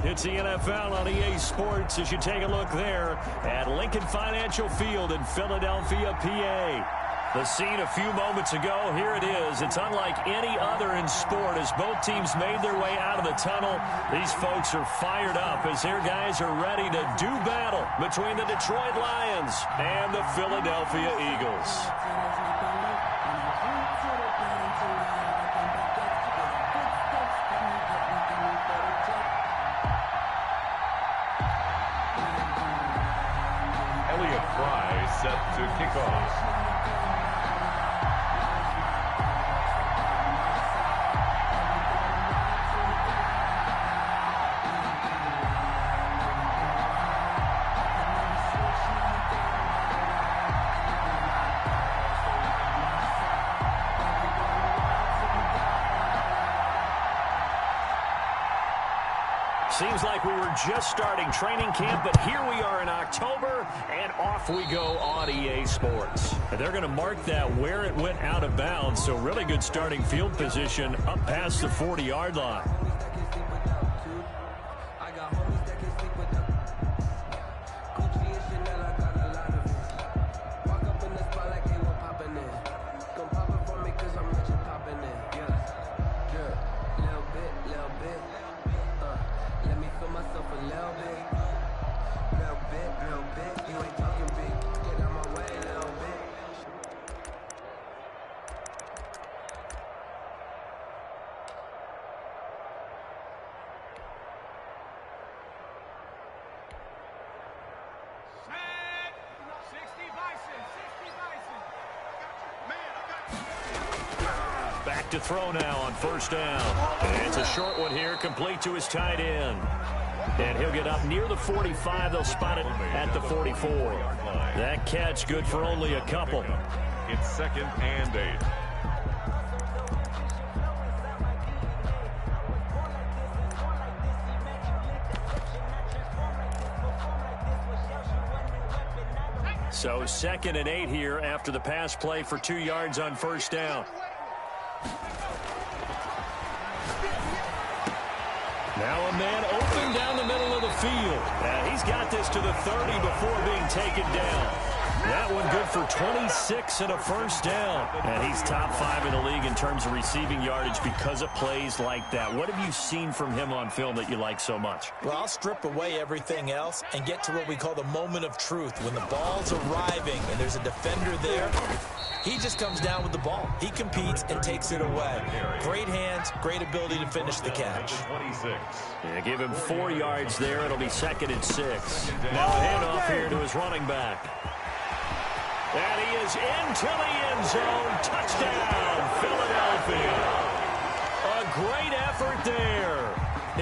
It's the NFL on EA Sports as you take a look there at Lincoln Financial Field in Philadelphia, PA. The scene a few moments ago, here it is. It's unlike any other in sport as both teams made their way out of the tunnel. These folks are fired up as their guys are ready to do battle between the Detroit Lions and the Philadelphia Eagles. Set to kick off. Seems like we were just starting training camp, but here we are in October, and off we go on EA Sports. And they're going to mark that where it went out of bounds, so really good starting field position up past the 40-yard line. Back to throw now on first down. And it's a short one here, complete to his tight end. And he'll get up near the 45. They'll spot it at the 44. That catch good for only a couple. It's 2nd and 8. So 2nd and 8 here after the pass play for 2 yards on first down. Now a man open down the middle of the field. And he's got this to the 30 before being taken down. That one good for 26 and a first down. And he's top 5 in the league in terms of receiving yardage because of plays like that. What have you seen from him on film that you like so much? Well, I'll strip away everything else and get to what we call the moment of truth. When the ball's arriving and there's a defender there, he just comes down with the ball. He competes and takes it away. Great hands, great ability to finish the catch. Yeah, give him 4 yards there. It'll be 2nd and 6. Now a handoff here to his running back. And he is into the end zone. Touchdown, Philadelphia. A great effort there.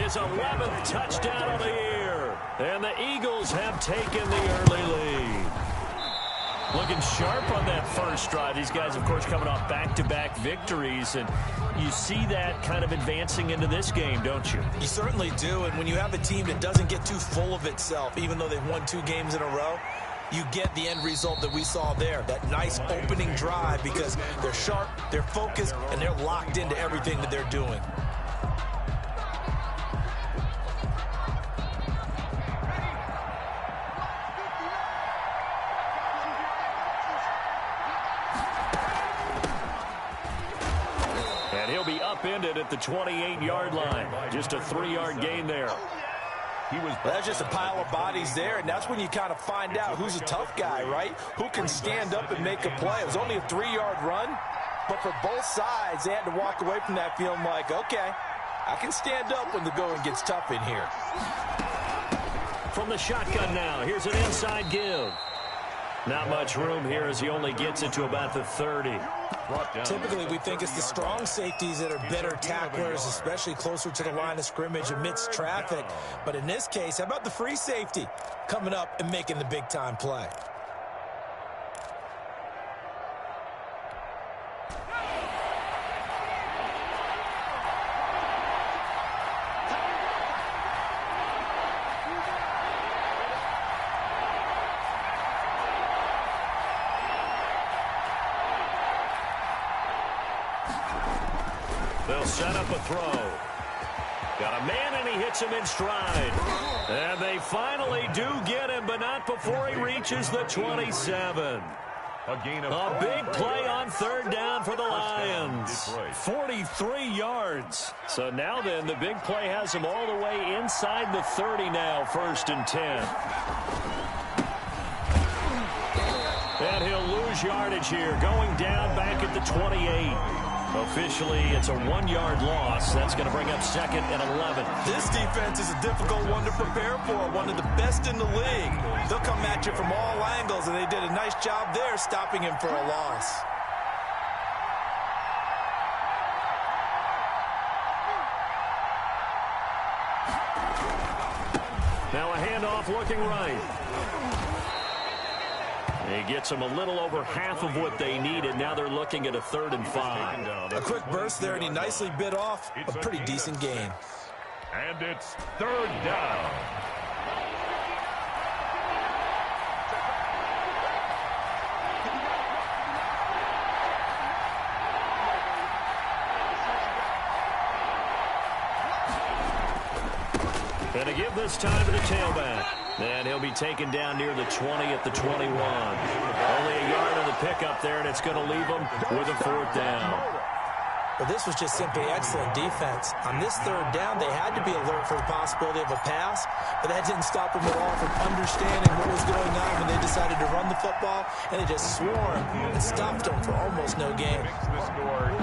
His 11th touchdown of the year. And the Eagles have taken the early lead. Looking sharp on that first drive. These guys, of course, coming off back-to-back victories. And you see that kind of advancing into this game, don't you? You certainly do. And when you have a team that doesn't get too full of itself, even though they've won 2 games in a row, you get the end result that we saw there, that nice opening drive, because they're sharp, they're focused, and they're locked into everything that they're doing. And he'll be upended at the 28-yard line. Just a 3-yard gain there. That's just a pile of bodies there, and that's when you kind of find out who's a tough guy, right? Who can stand up and make a play. It was only a 3-yard run, but for both sides, they had to walk away from that feeling like, okay, I can stand up when the going gets tough in here. From the shotgun now, here's an inside give. Not much room here as he only gets it to about the 30. Typically, we think it's the strong safeties that are better tacklers, especially closer to the line of scrimmage amidst traffic. But in this case, how about the free safety coming up and making the big-time play? They'll set up a throw. Got a man, and he hits him in stride. And they finally do get him, but not before he reaches the 27. A big play on third down for the Lions. 43 yards. So now then, the big play has him all the way inside the 30 now, 1st and 10. And he'll lose yardage here, going down back at the 28. Officially, it's a 1-yard loss. That's going to bring up 2nd and 11. This defense is a difficult one to prepare for, one of the best in the league. They'll come at you from all angles, and they did a nice job there stopping him for a loss. Now a handoff looking right. He gets them a little over half of what they needed. Now they're looking at a 3rd and 5. A quick burst there, and he nicely bit off a pretty decent gain. And it's 3rd down. And to give this time to the tailback. And he'll be taken down near the 20 at the 21. Only a yard on the pickup there, and it's going to leave him with a 4th down. But this was just simply excellent defense. On this 3rd down, they had to be alert for the possibility of a pass, but that didn't stop them at all from understanding what was going on when they decided to run the football, and they just swarmed and stopped them for almost no gain.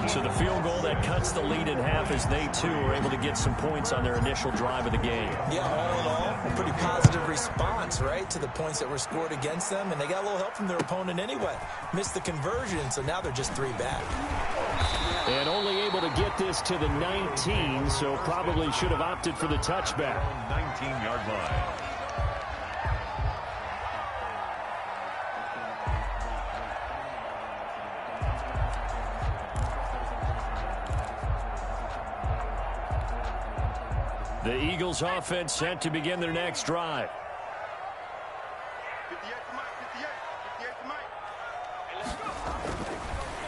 So the field goal that cuts the lead in half as they, too, are able to get some points on their initial drive of the game. Yeah, all in all, a pretty positive response, right, to the points that were scored against them, and they got a little help from their opponent anyway. Missed the conversion, so now they're just 3 back. And only able to get this to the 19, so probably should have opted for the touchback. 19-yard line. The Eagles offense set to begin their next drive.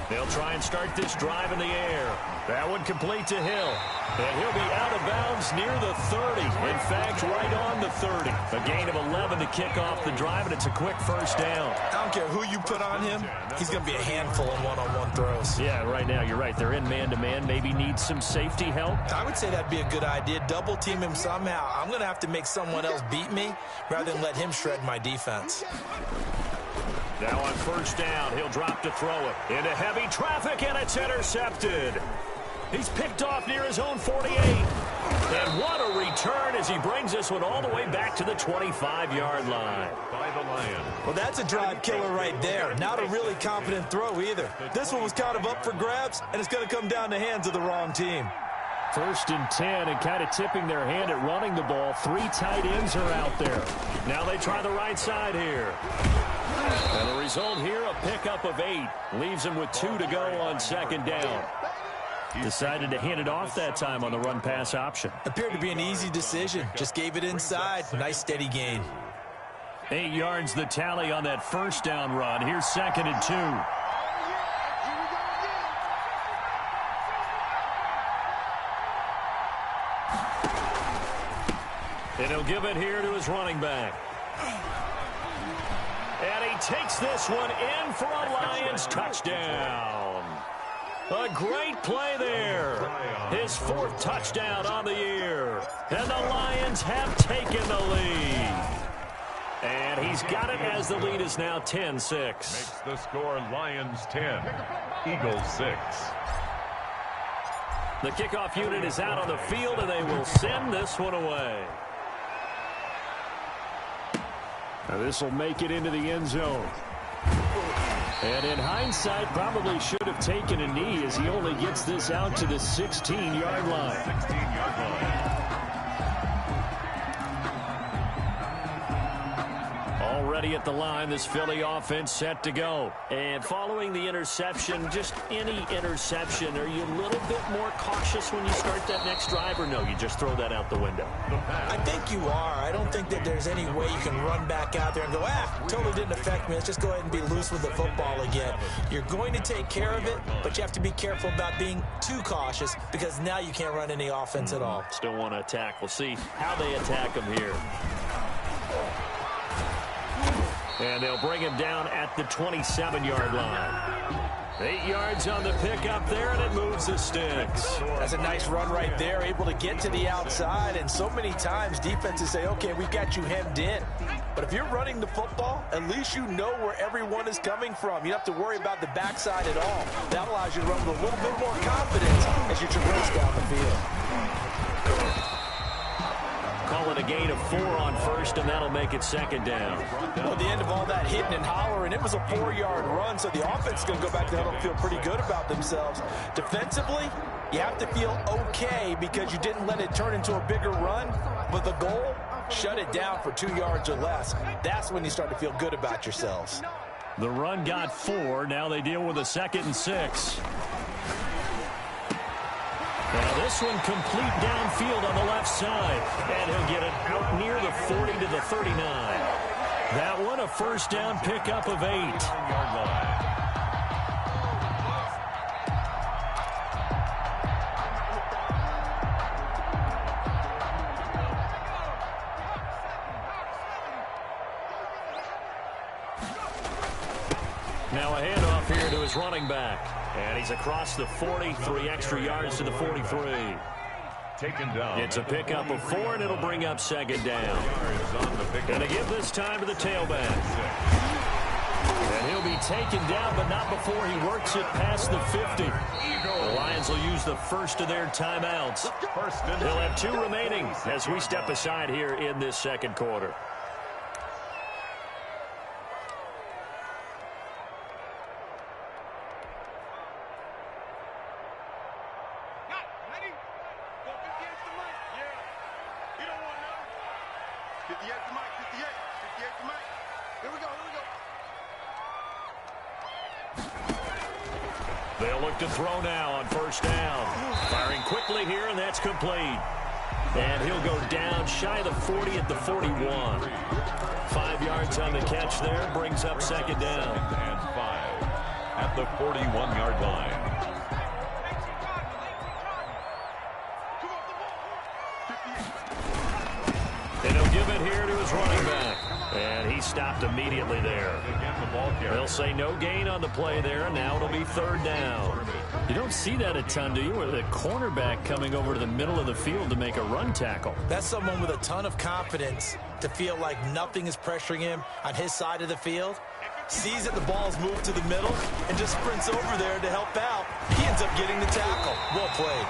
They'll try and start this drive in the air. That one complete to Hill. And he'll be out of bounds near the 30. In fact, right on the 30. A gain of 11 to kick off the drive, and it's a quick 1st down. I don't care who you put on him. He's going to be a handful in one-on-one throws. Yeah, right now, you're right. They're in man-to-man. Maybe need some safety help. I would say that'd be a good idea. Double team him somehow. I'm going to have to make someone else beat me rather than let him shred my defense. Now on 1st down, he'll drop to throw it. Into heavy traffic, and it's intercepted. He's picked off near his own 48. And what a return as he brings this one all the way back to the 25-yard line. By the Lions. Well, that's a drive killer right there. Not a really confident throw either. This one was kind of up for grabs, and it's going to come down the hands of the wrong team. 1st and 10, and kind of tipping their hand at running the ball. 3 tight ends are out there. Now they try the right side here. And the result here, a pickup of 8. Leaves him with 2 to go on 2nd down. Decided to hand it off that time on the run-pass option. Appeared to be an easy decision. Just gave it inside. Nice steady gain. 8 yards the tally on that 1st down run. Here's 2nd and 2. And he'll give it here to his running back. And he takes this one in for a Lions touchdown. A great play there. His 4th touchdown on the year. And the Lions have taken the lead. And he's got it as the lead is now 10-6. Makes the score Lions 10, Eagles 6. The kickoff unit is out on the field, and they will send this one away. Now this will make it into the end zone. And in hindsight, probably should have taken a knee as he only gets this out to the 16-yard line. 16-yard line. ready at the line. This Philly offense set to go. And following the interception, just any interception, are you a little bit more cautious when you start that next drive, or no, you just throw that out the window? I think you are. I don't think that there's any way you can run back out there and go, totally didn't affect me. Let's just go ahead and be loose with the football again. You're going to take care of it, but you have to be careful about being too cautious because now you can't run any offense at all. Still want to attack. We'll see how they attack him here. And they'll bring him down at the 27-yard line. 8 yards on the pickup there, and it moves the sticks. That's a nice run right there, able to get to the outside. And so many times defenses say, okay, we've got you hemmed in. But if you're running the football, at least you know where everyone is coming from. You don't have to worry about the backside at all. That allows you to run with a little bit more confidence as you traverse down the field. Call it a gain of 4 on first, and that'll make it second down. Well, at the end of all that hitting and hollering, it was a 4-yard run, so the offense is going to go back to huddle and feel pretty good about themselves. Defensively, you have to feel okay because you didn't let it turn into a bigger run, but the goal, shut it down for 2 yards or less. That's when you start to feel good about yourselves. The run got 4. Now they deal with a 2nd and 6. Now this one complete downfield on the left side. And he'll get it out near the 40 to the 39. That one a first down pickup of 8. Now a handoff here to his running back. And he's across the 40, 3 extra yards to the 43. Taken down. It's a pickup of 4, and it'll bring up second down. And to give this time to the tailback. And he'll be taken down, but not before he works it past the 50. The Lions will use the first of their timeouts. They'll have 2 remaining as we step aside here in this second quarter. They'll look to throw now on first down. Firing quickly here, and that's complete. And he'll go down shy of the 40 at the 41. 5 yards on the catch there, brings up second down. And 5 at the 41-yard line. And he'll give it here to his running back. And he stopped immediately there. They'll say no gain on the play there, and now it'll be third down. You don't see that a ton, do you? With a cornerback coming over to the middle of the field to make a run tackle. That's someone with a ton of confidence to feel like nothing is pressuring him on his side of the field. Sees that the ball's moved to the middle and just sprints over there to help out. He ends up getting the tackle. Well played.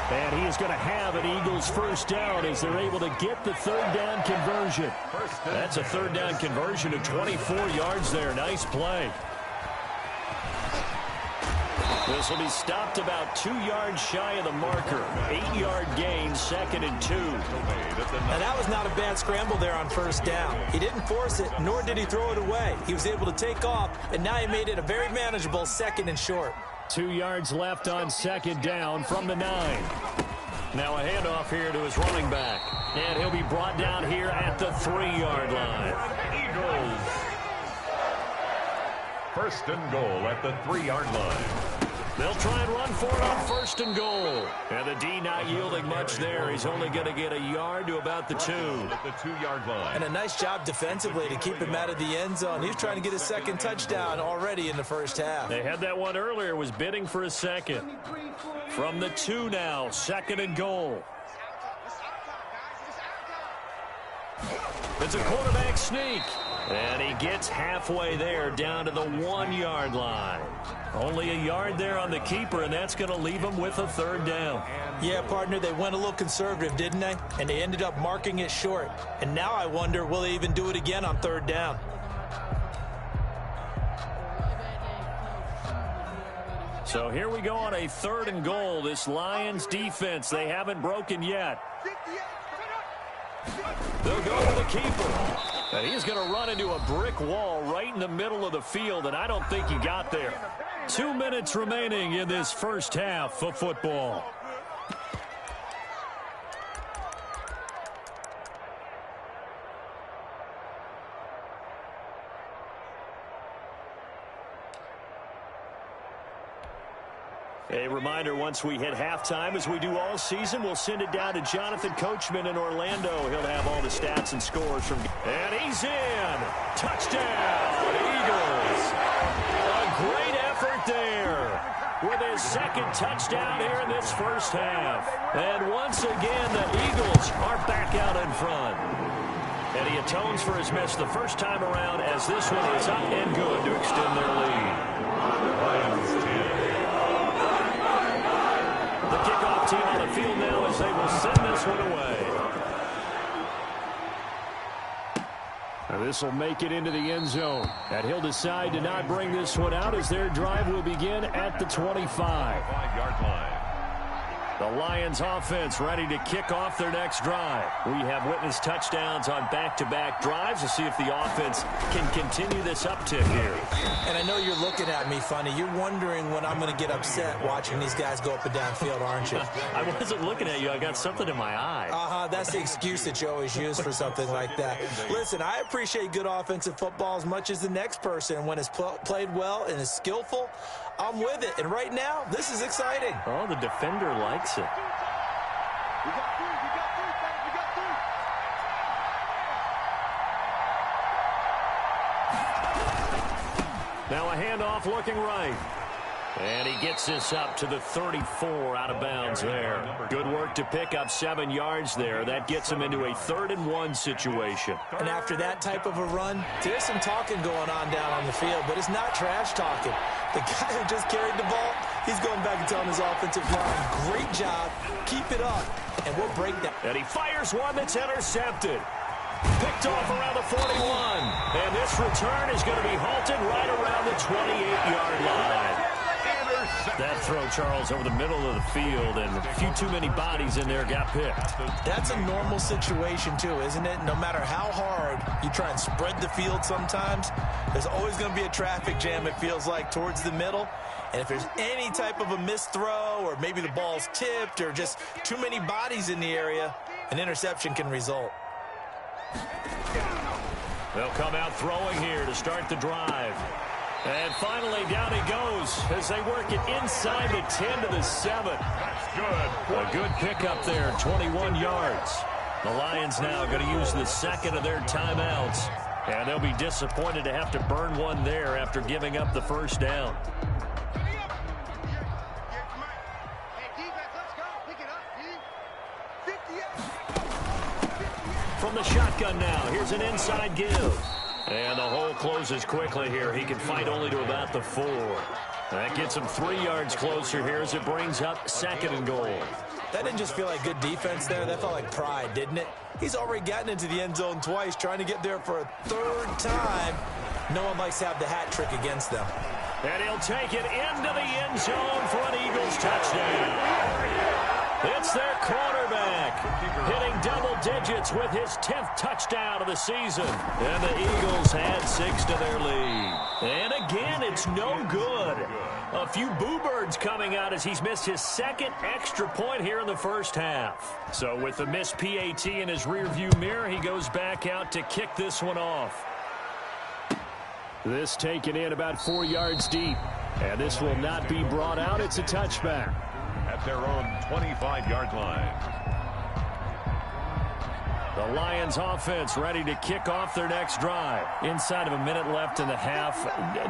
And he is going to have an Eagles first down as they're able to get the third down conversion. That's a third down conversion of 24 yards there. Nice play. This will be stopped about 2 yards shy of the marker. 8-yard gain, 2nd and 2. And that was not a bad scramble there on first down. He didn't force it, nor did he throw it away. He was able to take off, and now he made it a very manageable 2nd and short. 2 yards left on second down from the 9. Now a handoff here to his running back. And he'll be brought down here at the 3-yard line. Eagles. First and goal at the 3-yard line. They'll try and run for it on first and goal. And the D not yielding much there. He's only going to get a yard to about the 2. At the 2-yard line. And a nice job defensively to keep him out of the end zone. He was trying to get his second touchdown already in the first half. They had that one earlier, was bidding for a second. From the 2 now, 2nd and goal. It's a quarterback sneak. And he gets halfway there down to the 1-yard line. Only a yard there on the keeper, and that's going to leave him with a third down. Yeah, partner, they went a little conservative, didn't they? And they ended up marking it short. And now I wonder, will they even do it again on third down? So here we go on a 3rd and goal. This Lions defense, they haven't broken yet. They'll go to the keeper. And he's going to run into a brick wall right in the middle of the field, and I don't think he got there. 2 minutes remaining in this first half of football. A reminder, once we hit halftime, as we do all season, we'll send it down to Jonathan Coachman in Orlando. He'll have all the stats and scores from... And he's in! Touchdown, Eagles! A great effort there with his second touchdown here in this first half. And once again, the Eagles are back out in front. And he atones for his miss the first time around, as this one is up and good to extend their lead. Lions 10. The kickoff team on the field now as they will send this one away. Now this will make it into the end zone. And he'll decide to not bring this one out as their drive will begin at the 25. 5-yard line. The Lions offense ready to kick off their next drive. We have witnessed touchdowns on back-to-back drives to see if the offense can continue this uptick here. And I know you're looking at me funny. You're wondering when I'm going to get upset watching these guys go up and down field, aren't you? I wasn't looking at you. I got something in my eye. That's the excuse that you always use for something like that. Listen, I appreciate good offensive football as much as the next person. When it's played well and is skillful, I'm with it. And right now, this is exciting. Oh, the defender likes it. Now a handoff looking right. And he gets this up to the 34 out of bounds there. Good work to pick up 7 yards there. That gets him into a 3rd-and-1 situation. And after that type of a run, there's some talking going on down on the field, but it's not trash talking. The guy who just carried the ball, he's going back and telling his offensive line, great job, keep it up, and we'll break that. And he fires one that's intercepted. Picked off around the 41. And this return is going to be halted right around the 28-yard line. That throw, Charles, over the middle of the field, and a few too many bodies in there got picked. That's a normal situation, too, isn't it? No matter how hard you try and spread the field sometimes, there's always going to be a traffic jam, it feels like, towards the middle. And if there's any type of a missed throw, or maybe the ball's tipped, or just too many bodies in the area, an interception can result. They'll come out throwing here to start the drive. And finally, down he goes as they work it inside the 10 to the 7. That's good. A good pickup there, 21 yards. The Lions now going to use the second of their timeouts. And they'll be disappointed to have to burn one there after giving up the first down. From the shotgun now, here's an inside give. And the hole closes quickly here. He can fight only to about the 4. That gets him 3 yards closer here as it brings up 2nd and goal. That didn't just feel like good defense there. That felt like pride, didn't it? He's already gotten into the end zone twice, trying to get there for a 3rd time. No one likes to have the hat trick against them. And he'll take it into the end zone for an Eagles touchdown. It's their quarterback, hitting double digits with his 10th touchdown of the season. And the Eagles add 6 to their lead. And again, it's no good. A few boo birds coming out as he's missed his 2nd extra point here in the first half. So with the missed PAT in his rearview mirror, he goes back out to kick this one off. This taken in about 4 yards deep. And this will not be brought out. It's a touchback. At their own 25-yard line. The Lions offense ready to kick off their next drive. Inside of a minute left in the half,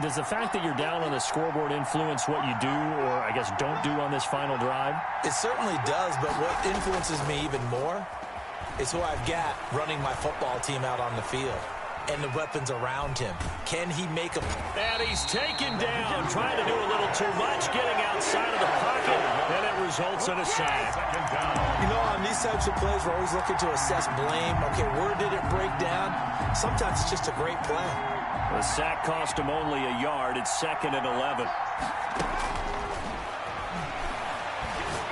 does the fact that you're down on the scoreboard influence what you do, or I guess don't do on this final drive? It certainly does, but what influences me even more is who I've got running my football team out on the field and the weapons around him. Can he make a... And he's taken down, trying to do a little too much, getting outside of the pocket, and it results in a sack. You know, on these types of plays, we're always looking to assess blame. Okay, where did it break down? Sometimes it's just a great play. The sack cost him only a yard. It's 2nd and 11.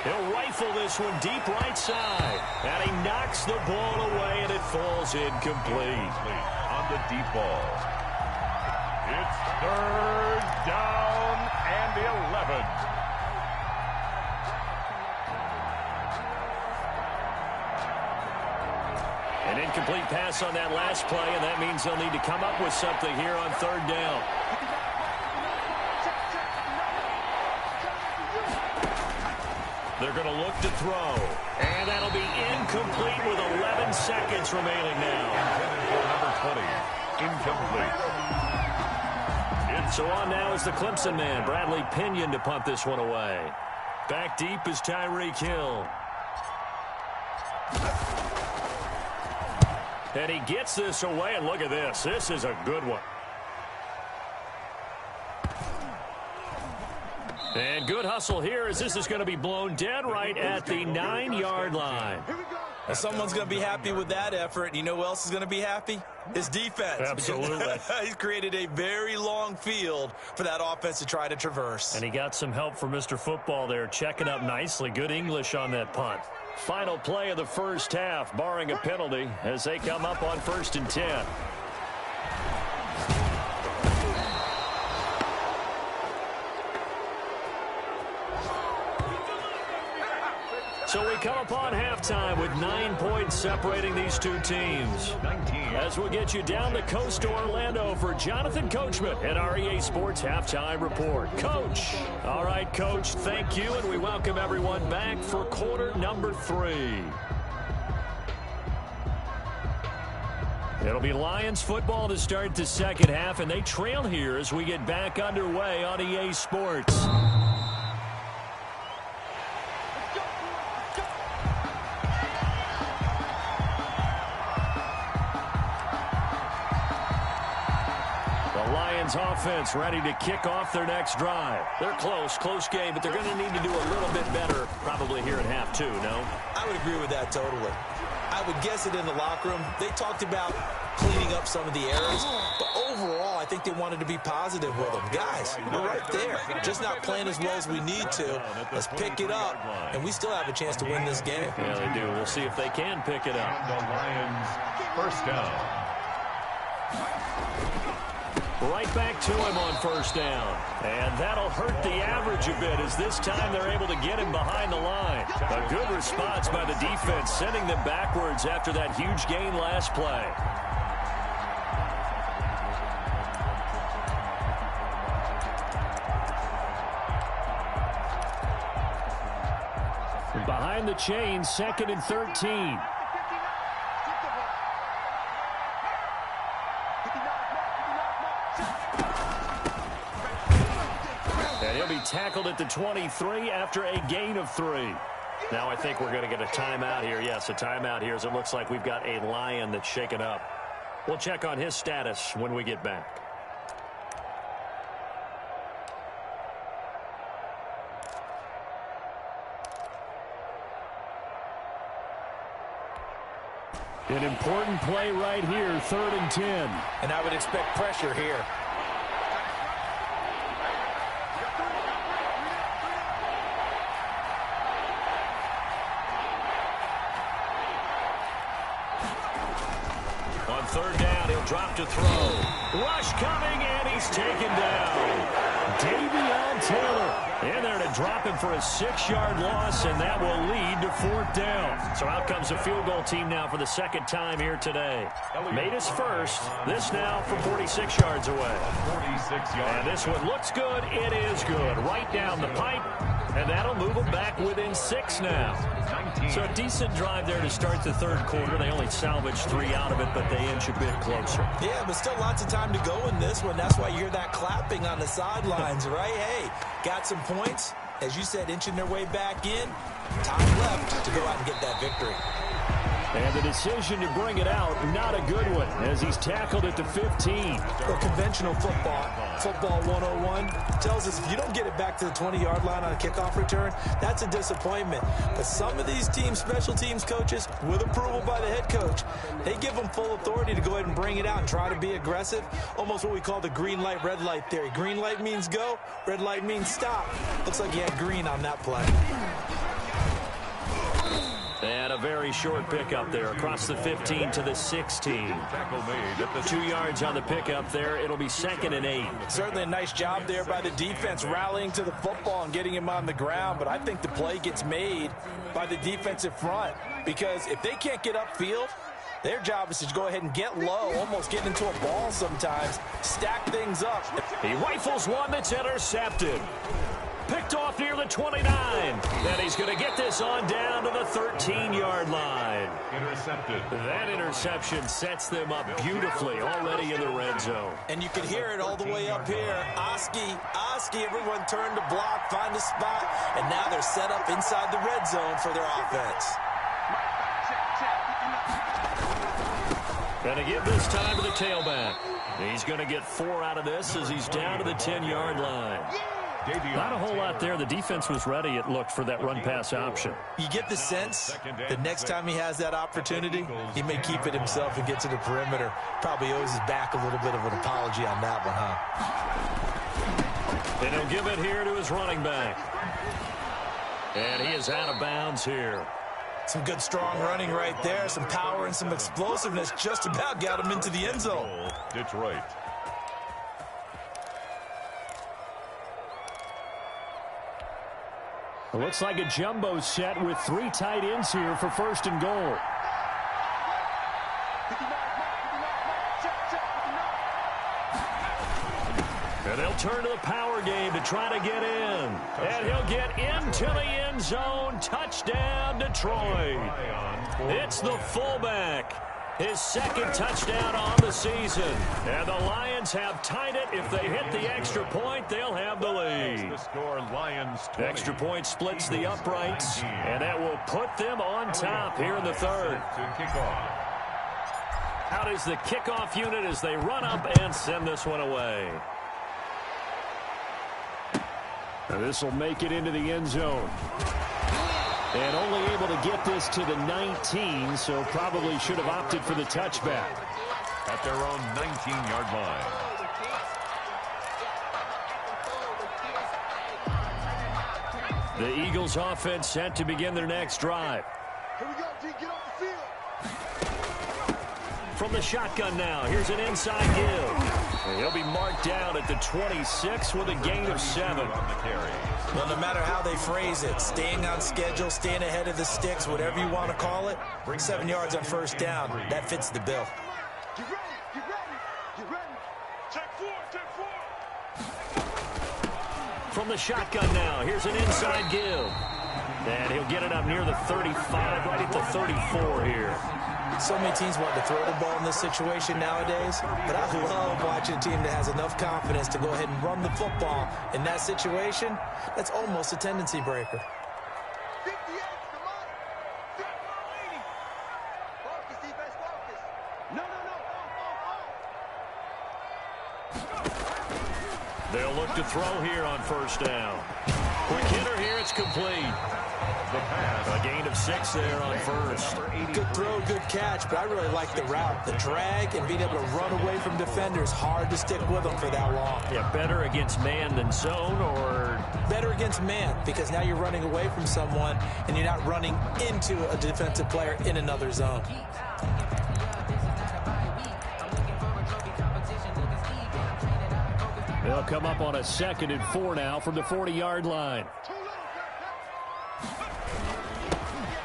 He'll rifle this one deep right side. And he knocks the ball away, and it falls incomplete. on the deep ball. It's third down and 11. An incomplete pass on that last play, and that means they'll need to come up with something here on third down. They're going to look to throw. And that'll be incomplete with 11 seconds remaining now. Number 20, incomplete. So on now is the Clemson man, Bradley Pinion, to punt this one away. Back deep is Tyreek Hill. And he gets this away, and look at this. This is a good one. And good hustle here as this is going to be blown dead right at the 9-yard line. Well, someone's going to be happy with that effort. And you know who else is going to be happy? His defense. Absolutely. He's created a very long field for that offense to try to traverse. And he got some help from Mr. Football there, checking up nicely. Good English on that punt. Final play of the first half, barring a penalty, as they come up on 1st and 10. So we come upon halftime with 9 points separating these two teams. 19. As we'll get you down the coast to Orlando for Jonathan Coachman at our EA Sports Halftime Report. Coach. All right, Coach, thank you, and we welcome everyone back for quarter number 3. It'll be Lions football to start the second half, and they trail here as we get back underway on EA Sports. Offense ready to kick off their next drive. They're close game, but they're going to need to do a little bit better probably here at half 2, no? I would agree with that totally. I would guess it in the locker room. They talked about cleaning up some of the errors, but overall, I think they wanted to be positive with them. Guys, we're right there. Just not playing as well as we need to. Let's pick it up, and we still have a chance to win this game. Yeah, they do. We'll see if they can pick it up. The Lions, first down. Right back to him on first down. And that'll hurt the average a bit as this time they're able to get him behind the line. A good response by the defense, sending them backwards after that huge gain last play. Behind the chains, 2nd and 13. Tackled at the 23 after a gain of 3. Now I think we're going to get a timeout here. Yes, a timeout here as it looks like we've got a Lion that's shaken up. We'll check on his status when we get back. An important play right here, 3rd and 10. And I would expect pressure here. Third down, he'll drop to throw. Rush coming, and he's taken down. Davion Taylor in there to drop him for a 6-yard loss, and that will lead to 4th down. So out comes the field goal team now for the 2nd time here today. Made his first. This now from 46 yards away. 46 yards. And this one looks good. It is good. Right down the pipe. And that'll move them back within 6 now. 19. So a decent drive there to start the 3rd quarter. They only salvaged 3 out of it, but they inch a bit closer. Yeah, but still lots of time to go in this one. That's why you hear that clapping on the sidelines, right? Hey, got some points. As you said, inching their way back in. Time left to go out and get that victory. And the decision to bring it out, not a good one, as he's tackled at the 15. Well, conventional football 101, tells us if you don't get it back to the 20-yard line on a kickoff return, that's a disappointment. But some of these teams, special teams coaches, with approval by the head coach, they give them full authority to go ahead and bring it out and try to be aggressive. Almost what we call the green light, red light theory. Green light means go, red light means stop. Looks like he had green on that play. And a very short pickup there across the 15 to the 16. 2 yards on the pickup there. It'll be 2nd and 8. Certainly a nice job there by the defense rallying to the football and getting him on the ground. But I think the play gets made by the defensive front, because if they can't get upfield, their job is to go ahead and get low, almost get into a ball sometimes, stack things up. He rifles one that's intercepted. Picked off near the 29. And he's going to get this on down to the 13-yard line. Intercepted. That interception sets them up beautifully already in the red zone. And you can hear it all the way up here. Oski, everyone turned to block, find a spot, and now they're set up inside the red zone for their offense. And to give this time to the tailback. He's going to get 4 out of this as he's down to the 10-yard line. Not a whole lot there. The defense was ready, it looked, for that run-pass option. You get the sense the next time he has that opportunity, he may keep it himself and get to the perimeter. Probably owes his back a little bit of an apology on that one, huh? And he'll give it here to his running back. And he is out of bounds here. Some good, strong running right there. Some power and some explosiveness just about got him into the end zone. Detroit. It looks like a jumbo set with 3 tight ends here for 1st and goal. And they'll turn to the power game to try to get in. And he'll get into the end zone. Touchdown, Detroit. It's the fullback. His 2nd touchdown on the season. And the Lions have tied it. If they hit the extra point, they'll have the lead. The score, Lions 20. Extra point splits the uprights, and that will put them on top here in the 3rd. Out is the kickoff unit as they run up and send this one away. Now this will make it into the end zone. And only able to get this to the 19, so probably should have opted for the touchback. At their own 19-yard line. The Eagles offense set to begin their next drive. Here we go, G. Get off the field. From the shotgun now, here's an inside give. And he'll be marked down at the 26 with a gain of 7. On the carry. Well, no matter how they phrase it, staying on schedule, staying ahead of the sticks, whatever you want to call it, 7 yards on 1st down, that fits the bill. Get ready, get ready, get ready. Take 4, take 4. From the shotgun now, here's an inside give. And he'll get it up near the 35, right at the 34 here. So many teams want to throw the ball in this situation nowadays, but I love watching a team that has enough confidence to go ahead and run the football. In that situation, that's almost a tendency breaker. 58, come on. 80. Focus, defense, focus. No. They'll look to throw here on 1st down. Quick hitter here, it's complete. The pass. A gain of 6 there on 1st. Good throw, good catch, but I really like the route. The drag and being able to run away from defenders, hard to stick with them for that long. Yeah, better against man than zone, or better against man, because now you're running away from someone and you're not running into a defensive player in another zone. They'll come up on a 2nd and 4 now from the 40-yard line.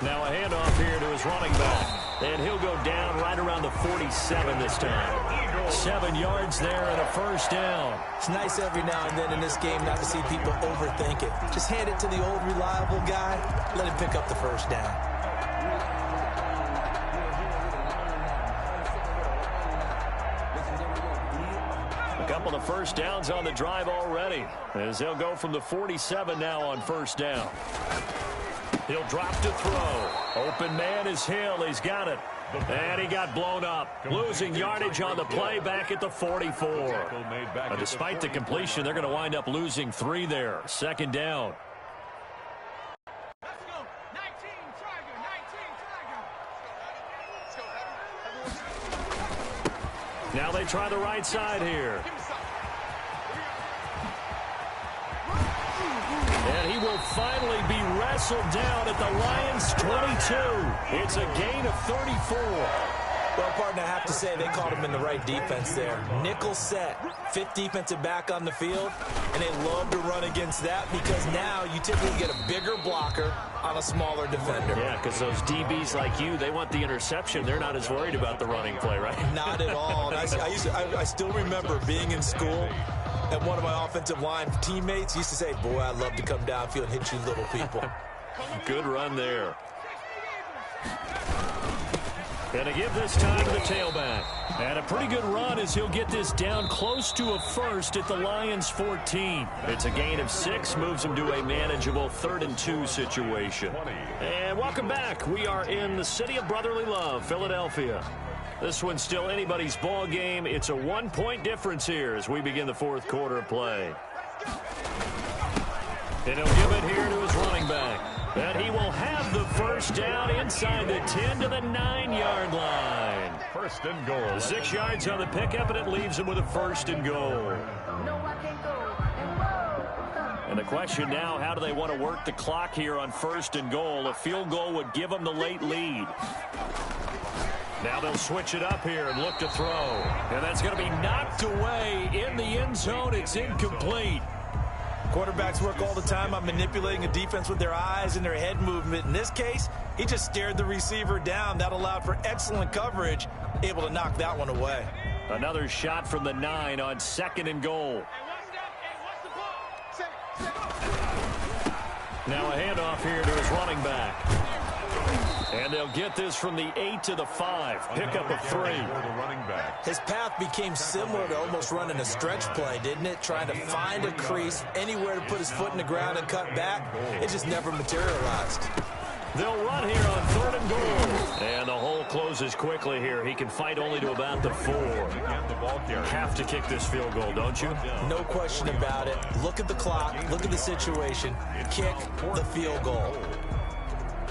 Now a handoff here to his running back. And he'll go down right around the 47 this time. 7 yards there and a 1st down. It's nice every now and then in this game not to see people overthink it. Just hand it to the old reliable guy. Let him pick up the 1st down. A couple of 1st downs on the drive already, as they'll go from the 47 now on 1st down. He'll drop to throw. Open man is Hill. He's got it. And he got blown up. Losing yardage on the play back at the 44. Despite the completion, they're going to wind up losing 3 there. 2nd down. Let's go. 19, Tiger, 19, Tiger. Now they try the right side here. And he will finally be rescued whistled down at the Lions' 22. It's a gain of 34. Well, partner, I have to say they caught him in the right defense there. Nickel set, fifth defensive back on the field, and they love to run against that because now you typically get a bigger blocker on a smaller defender. Yeah, because those DBs like you, they want the interception. They're not as worried about the running play, right? Not at all. And I still remember being in school, and one of my offensive line teammates used to say, boy, I'd love to come downfield and hit you little people. Good run there. Gonna give this time to the tailback. And a pretty good run as he'll get this down close to a first at the Lions' 14. It's a gain of 6, moves him to a manageable 3rd and 2 situation. And welcome back. We are in the city of brotherly love, Philadelphia. This one's still anybody's ball game. It's a 1-point difference here as we begin the 4th quarter of play. And he'll give it here to his running back. And he will have the first down inside the 10 to the 9-yard line. 1st and goal. 6 yards on the pickup, and it leaves him with a 1st and goal. And the question now, how do they want to work the clock here on 1st and goal? A field goal would give them the late lead. Now they'll switch it up here and look to throw. And that's going to be knocked away in the end zone. It's incomplete. Quarterbacks work all the time on manipulating a defense with their eyes and their head movement. In this case, he just stared the receiver down. That allowed for excellent coverage, able to knock that one away. Another shot from the 9 on 2nd and goal. Now a handoff here to his running back. And they'll get this from the 8 to the 5. Pickup of 3. His path became similar to almost running a stretch play, didn't it? Trying to find a crease, anywhere to put his foot in the ground and cut back. It just never materialized. They'll run here on 3rd and goal. And the hole closes quickly here. He can fight only to about the 4. Have to kick this field goal, don't you? No question about it. Look at the clock. Look at the situation. Kick the field goal.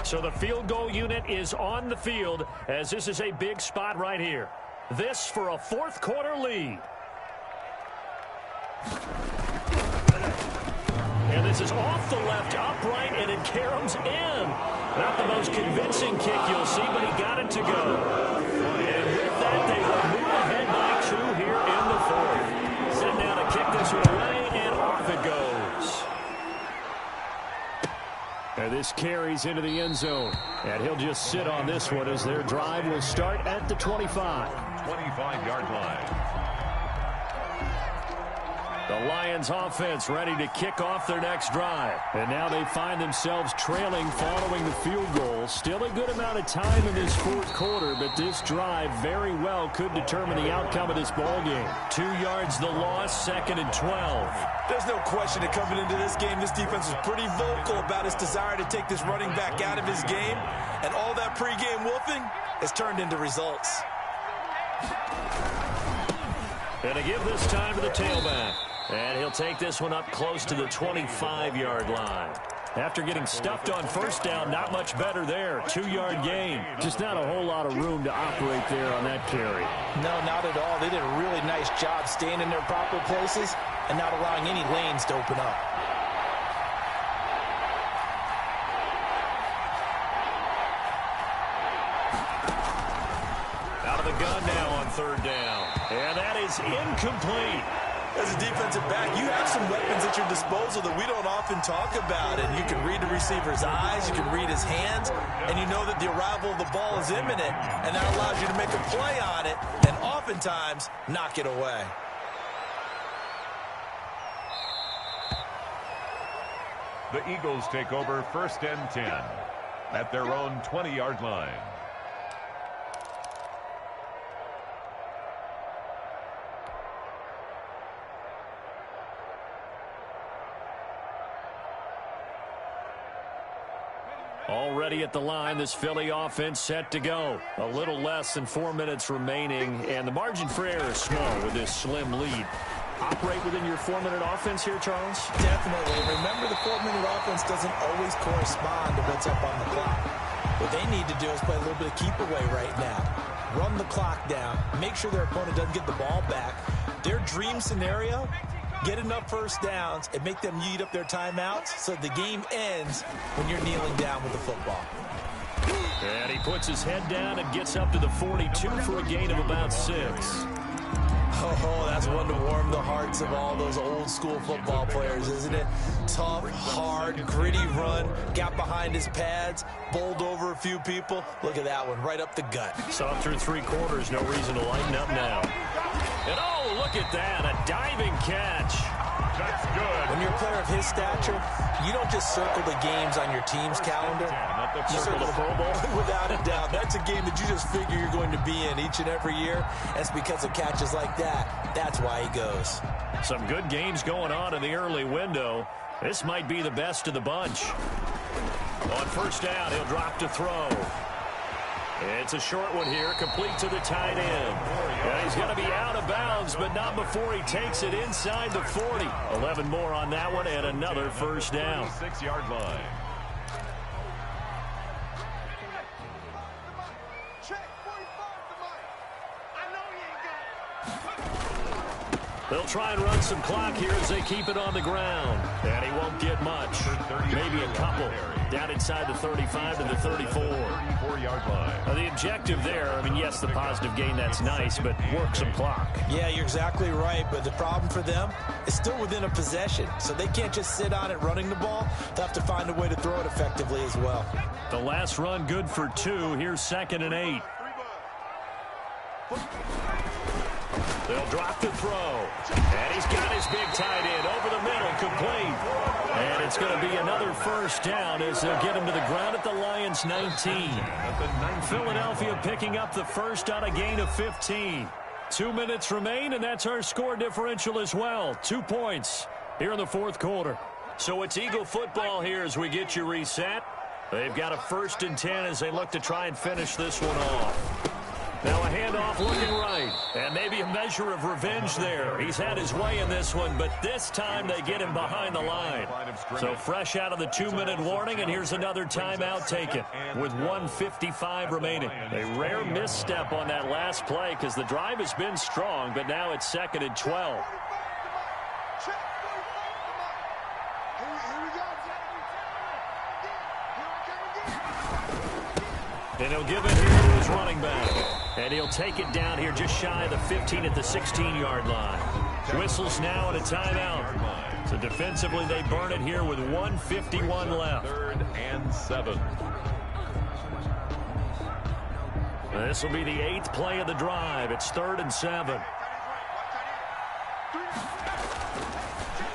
So the field goal unit is on the field as this is a big spot right here. This for a 4th quarter lead. And this is off the left upright, and it caroms in. Not the most convincing kick you'll see, but he got it to go. And with that, they will move ahead by 2 here in the 4th. Send down to kick this one away, and off it goes. And this carries into the end zone. And he'll just sit on this one as their drive will start at the 25. 25-yard line. The Lions offense ready to kick off their next drive. And now they find themselves trailing following the field goal. Still a good amount of time in this 4th quarter, but this drive very well could determine the outcome of this ball game. 2 yards the loss, 2nd and 12. There's no question that coming into this game, this defense was pretty vocal about its desire to take this running back out of his game. And all that pregame wolfing has turned into results. And to give this time to the tailback. And he'll take this one up close to the 25-yard line. After getting stuffed on 1st down, not much better there. 2-yard gain. Just not a whole lot of room to operate there on that carry. No, not at all. They did a really nice job staying in their proper places and not allowing any lanes to open up. Out of the gun now on 3rd down. And that is incomplete. As a defensive back, you have some weapons at your disposal that we don't often talk about. And you can read the receiver's eyes, you can read his hands, and you know that the arrival of the ball is imminent. And that allows you to make a play on it and oftentimes knock it away. The Eagles take over 1st and 10 at their own 20-yard line. Already at the line, this Philly offense set to go. A little less than 4 minutes remaining, and the margin for error is small with this slim lead. Operate within your 4-minute offense here, Charles? Definitely. Remember, the 4-minute offense doesn't always correspond to what's up on the clock. What they need to do is play a little bit of keep away right now. Run the clock down. Make sure their opponent doesn't get the ball back. Their dream scenario get enough first downs, and make them eat up their timeouts so the game ends when you're kneeling down with the football. And he puts his head down and gets up to the 42 for a gain of about 6. Oh, that's one to warm the hearts of all those old-school football players, isn't it? Tough, hard, gritty run, got behind his pads, bowled over a few people. Look at that one, right up the gut. Saw through 3 quarters, no reason to lighten up now. And oh, look at that, a diving catch. That's good. When you're a player of his stature, you don't just circle the games on your team's calendar. You circle the Pro Bowl. Without a doubt. That's a game that you just figure you're going to be in each and every year. That's because of catches like that. That's why he goes. Some good games going on in the early window. This might be the best of the bunch. On first down, he'll drop to throw. It's a short one here, complete to the tight end. And he's going to be out of bounds, but not before he takes it inside the 40. 11 more on that one, and another first down. 6-yard line. They'll try and run some clock here as they keep it on the ground. And he won't get much. Maybe a couple. Down inside the 35 to the 34. 34-yard line. The objective there, I mean, yes, the positive gain, that's nice, but work some clock. Yeah, you're exactly right, but the problem for them is still within a possession, so they can't just sit on it running the ball. They'll have to find a way to throw it effectively as well. The last run good for 2. Here's 2nd and 8. They'll drop the throw. And he's got his big tight end over the middle, complete. And it's going to be another first down as they'll get him to the ground at the Lions' 19. Philadelphia picking up the first on a gain of 15. 2 minutes remain, and that's our score differential as well. 2 points here in the fourth quarter. So it's Eagle football here as we get you reset. They've got a 1st and 10 as they look to try and finish this one off. Now a handoff looking right, and maybe a measure of revenge there. He's had his way in this one, but this time they get him behind the line. So fresh out of the 2-minute warning, and here's another timeout taken with 1:55 remaining. A rare misstep on that last play because the drive has been strong, but now it's 2nd and 12. And he'll give it here to his running back. And he'll take it down here just shy of the 15 at the 16-yard line. Whistles now and a timeout. So defensively they burn it here with 1:51 left. 3rd and 7. This will be the 8th play of the drive. It's 3rd and 7.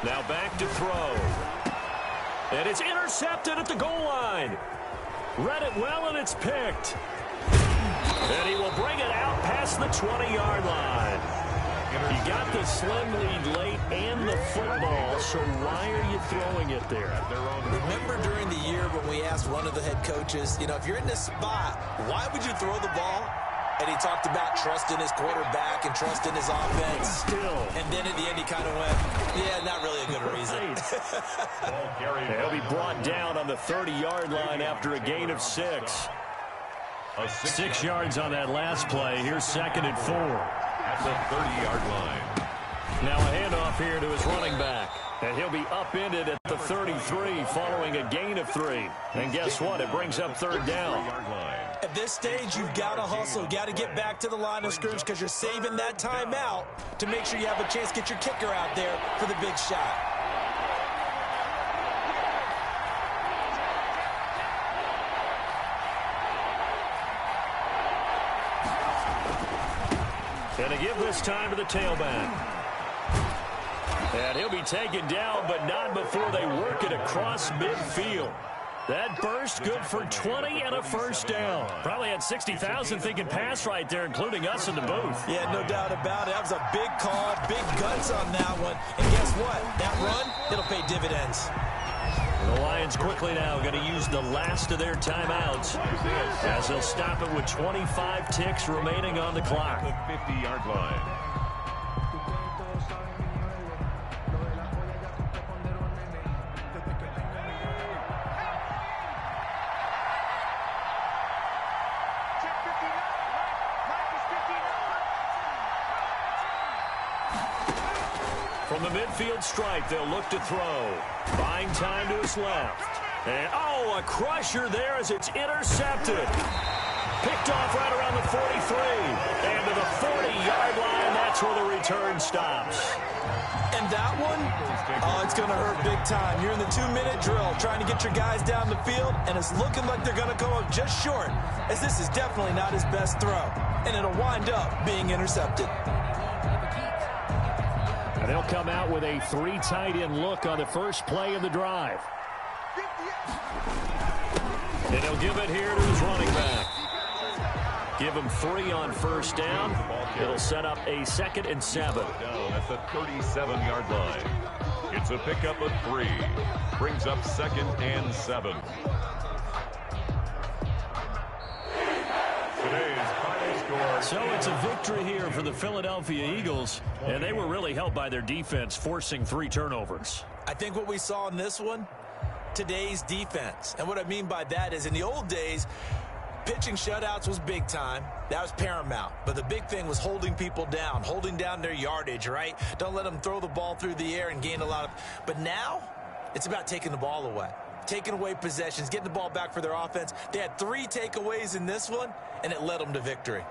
Now back to throw. And it's intercepted at the goal line. Read it well, and it's picked. And he will bring it out past the 20-yard line. You got the slim lead late and the football, so why are you throwing it there? Remember during the year when we asked one of the head coaches, you know, if you're in this spot, why would you throw the ball? And he talked about trusting his quarterback and trusting his offense. Still. And then at the end he kind of went, yeah, not really a good reason. He'll be brought down on the 30-yard line after a gain of 6. 6 yards on that last play. Here's 2nd and 4. At the 30-yard line. Now a handoff here to his running back. And he'll be upended at the 33 following a gain of 3. And guess what? It brings up 3rd down. At this stage, you've got to hustle. Got to get back to the line of scrimmage because you're saving that timeout to make sure you have a chance to get your kicker out there for the big shot. And to give this time to the tailback. And he'll be taken down, but not before they work it across midfield. That burst good for 20 and a first down. Probably had 60,000 thinking pass right there, including us in the booth. Yeah, no doubt about it. That was a big call, big guts on that one. And guess what? That run, it'll pay dividends. The Lions quickly now going to use the last of their timeouts as they'll stop it with 25 ticks remaining on the clock. The 50-yard line. From the midfield stripe, they'll look to throw. Buying time to his left. And, oh, a crusher there as it's intercepted. Picked off right around the 43. And to the 40-yard line, that's where the return stops. And that one, oh, it's going to hurt big time. You're in the 2-minute drill trying to get your guys down the field, and it's looking like they're going to go up just short, as this is definitely not his best throw. And it'll wind up being intercepted. And they'll come out with a 3 tight end look on the first play of the drive. And he'll give it here to his running back. Give him 3 on first down. It'll set up a 2nd and 7. Down at the 37-yard line. It's a pickup of 3. Brings up 2nd and 7. Today's final score. So it's a victory here for the Philadelphia Eagles, and they were really helped by their defense, forcing 3 turnovers. I think what we saw in this one, today's defense. And what I mean by that is in the old days, pitching shutouts was big time. That was paramount. But the big thing was holding people down, holding down their yardage, right? Don't let them throw the ball through the air and gain a lot of... But now, it's about taking the ball away. Taking away possessions, getting the ball back for their offense. They had 3 takeaways in this one, and it led them to victory.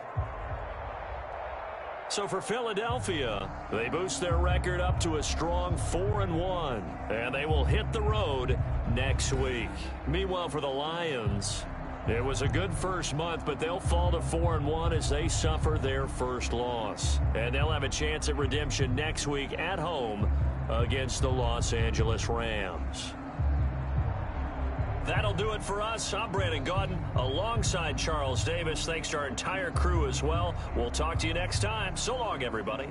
So for Philadelphia, they boost their record up to a strong 4-1, and they will hit the road next week. Meanwhile, for the Lions, it was a good first month, but they'll fall to 4-1 as they suffer their first loss. And they'll have a chance at redemption next week at home against the Los Angeles Rams. That'll do it for us. I'm Brandon Gaudin alongside Charles Davis. Thanks to our entire crew as well. We'll talk to you next time. So long, everybody.